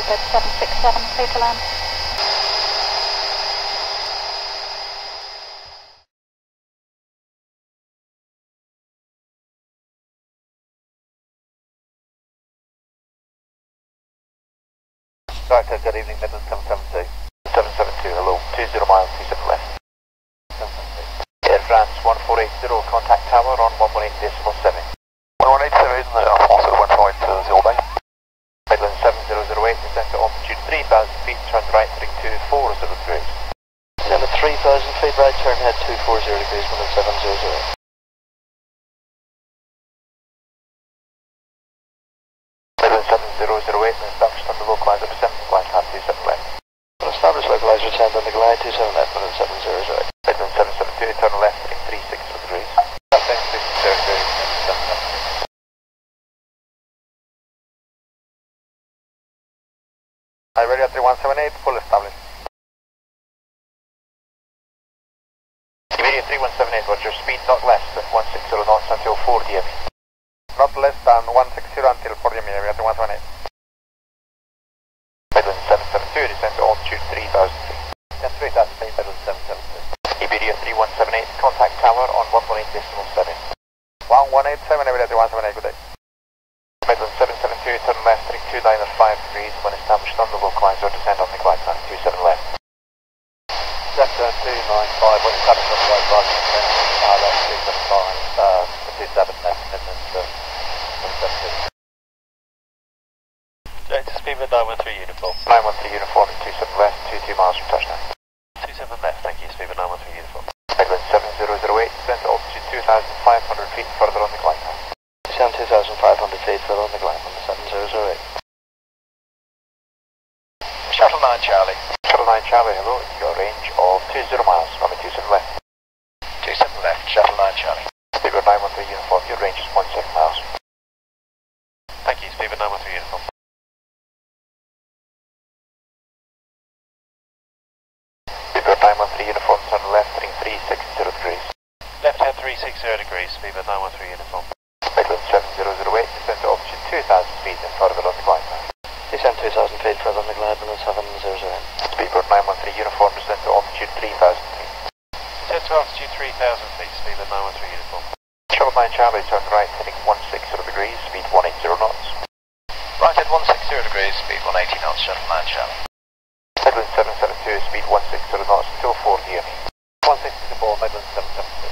Leopard 767, clear to land. Director, good evening, Midland 772. 772, hello, 20 miles, 27 left. 772. Air France 1480, contact tower on 118.7. 1187, also 1.0 Midland 7008, descend to altitude 3000 feet, turn right heading 240 degrees. Descend at 3000 feet, right turn head 240 degrees, Midland 700. Midland 7008, and established on the localizer descent, glide path 27 left. Established localizer descent on the glide 27 left, Midland 700. Midland 772, turn left heading 360 degrees. Iberia 3178, full established. Iberia 3178, roger, speed not less than 160 knots until 4 DME. Not less than 160 until 4 DME, Iberia 3178. Midland 772, descend to altitude 3000 feet. Descend 3000 feet, Midland 772. Iberia 3178, contact tower on 118.7. 1187, Iberia 3178, good day. Midland 772, turn left heading 295 degrees, when established on the localizer, descend on the glide path 27 left. Sector 295, when established on the glide path, descend left 275, 27 left, Midland 772. Director speed with 913 uniform. 913 uniform at 27 left, 22 miles from touchdown. 27 left, thank you, speed with 913 uniform. Midland 7008, descend to altitude 2500 feet further on the glide path. Descend 2500 feet further on the glide on the 7008. Shuttle 9 Charlie. Shuttle 9 Charlie, hello, you've got a range of 20 miles, runway 27 left. 27 left, Shuttle 9 Charlie. Speed with 913 uniform, your range is 0.7 miles. Thank you, speed with 913 uniform. Speed with 913 uniform, turn left heading 360 degrees. Left head 360 degrees, speed with 913 uniform. Midland 7008, descend to altitude 2000 feet and further on the glide path. Descend 2000 feet further on the glide, Midland 700. Speedbird 913 uniform, descend to altitude 3000 feet. Descend to altitude 3000 feet, speed with 913 uniform. Shuttle 9 Charlie, turn right heading 160 degrees, speed 180 knots. Right head 160 degrees, speed 180 knots, Shuttle 9 Charlie. Midland 772, speed 160 knots until 4 DME. 164, Midland 772.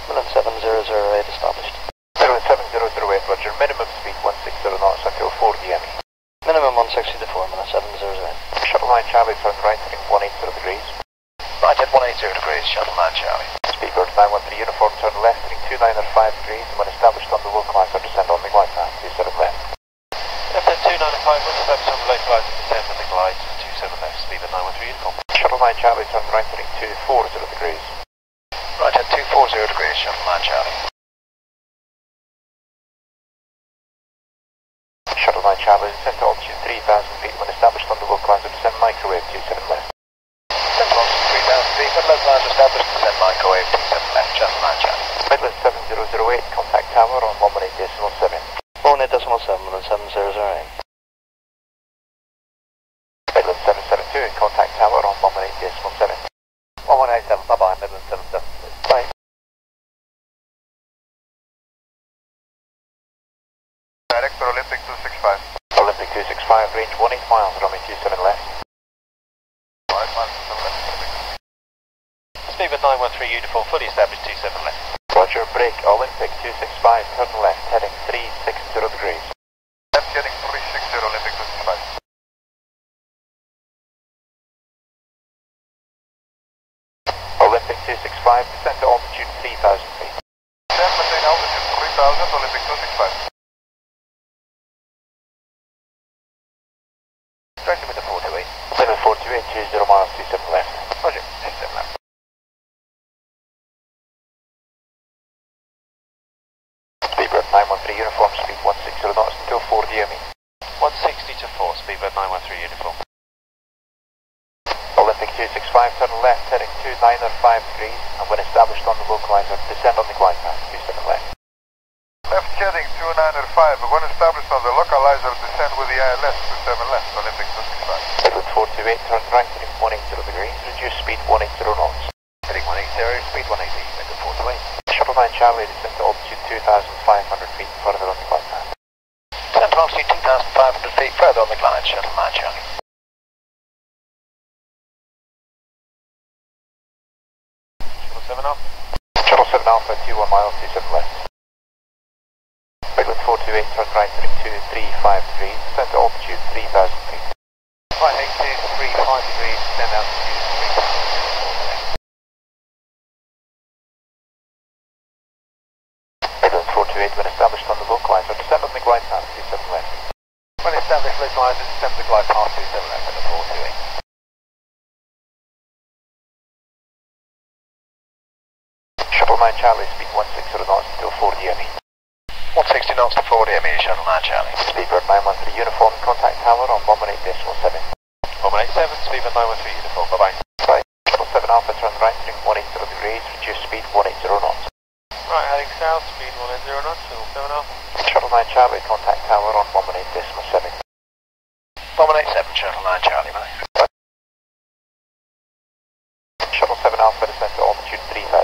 Midland 7008 established. Midland 7008, roger, minimum speed 160 knots until 4 DME. Minimum 160 to 4, Midland 708. Shuttle 9 Charlie, turn right heading 180 degrees. Right head 180 degrees, Shuttle 9 Charlie. Speedbird 913 uniform, turn left heading 295 degrees, and when established on the localizer, descend on the glide path 27 left. Left head 295, when established on the localizer, descend on the glide 27 left, speed with 913 uniform. Shuttle 9 Charlie, turn right heading 240 degrees. Right head 240 degrees, Shuttle 9 Charlie. Shuttle 9 Charlie, descend to altitude 3000 feet, when established on the localizer, descend microwave 27 left. Descend to altitude 3000 feet, when localizer established, descend microwave 27 left, Shuttle 9 Charlie. Midland 7008, contact tower on 118.7. 118.7, Midland 700. Midland 772, contact tower on 118.7. 1187, bye-bye, Midland 772. Bye. Director Olympic 265. Olympic 265, range 18 miles, runway 27 left. 5 miles, 7 left. Speed with 913 uniform, fully established 27 left. Roger, break, Olympic 265, turn left, heading 360 degrees. Left heading 360, Olympic 265. Olympic 265, descend to altitude 3000 feet. Descend between altitude 3000, Olympic 265. Directed with the 428. 7428, 20 miles, 27 left. Roger, 27 left. Speedbird 913 uniform, speed 160 knots until 4 DME. 160 to 4, speed with 913 uniform. Olympic 265, turn left, heading 295 degrees, and when established on the localizer, descend on the glide path 27 left. Left heading 2905, we're going to establish on the localizer descent with the ILS 27 left, Olympic 55. Edward 428, turn right heading 180 degrees, reduce speed 180 knots. Heading 180, speed 180, Edward 428. Shuttle 9 Charlie, descend to altitude 2,500 feet further on the glide path. Descend to altitude 2,500 feet further on the glide, Shuttle 9 Charlie. Shuttle 7 Alpha. Shuttle 7 Alpha, 21 miles, 27 left. Edward 428, turn right heading 2353, descend to altitude 3,000 feet. Right heading 235 degrees, descend altitude 3,000 feet. Edward 428, when established on the localizer, descend on the glide path 27 left. When established, localizer, descend the glide path 27 left, Edward 428. Shuttle 9 Charlie, speed 160 knots until 40 ME. 160 knots to 40 ME, Shuttle 9 Charlie. Speedbird 913 uniform, contact tower on 118.7. 187, Speedbird 913 uniform, bye-bye. Right, Shuttle 7 Alpha, turn right heading 180 degrees, reduce speed 180 knots. Right, heading south, speed 180 knots, Shuttle 7 Alpha. Shuttle 9 Charlie, contact tower on 118.7. 187, Shuttle 9 Charlie, bye. Shuttle 7 Alpha, descend to altitude 3,000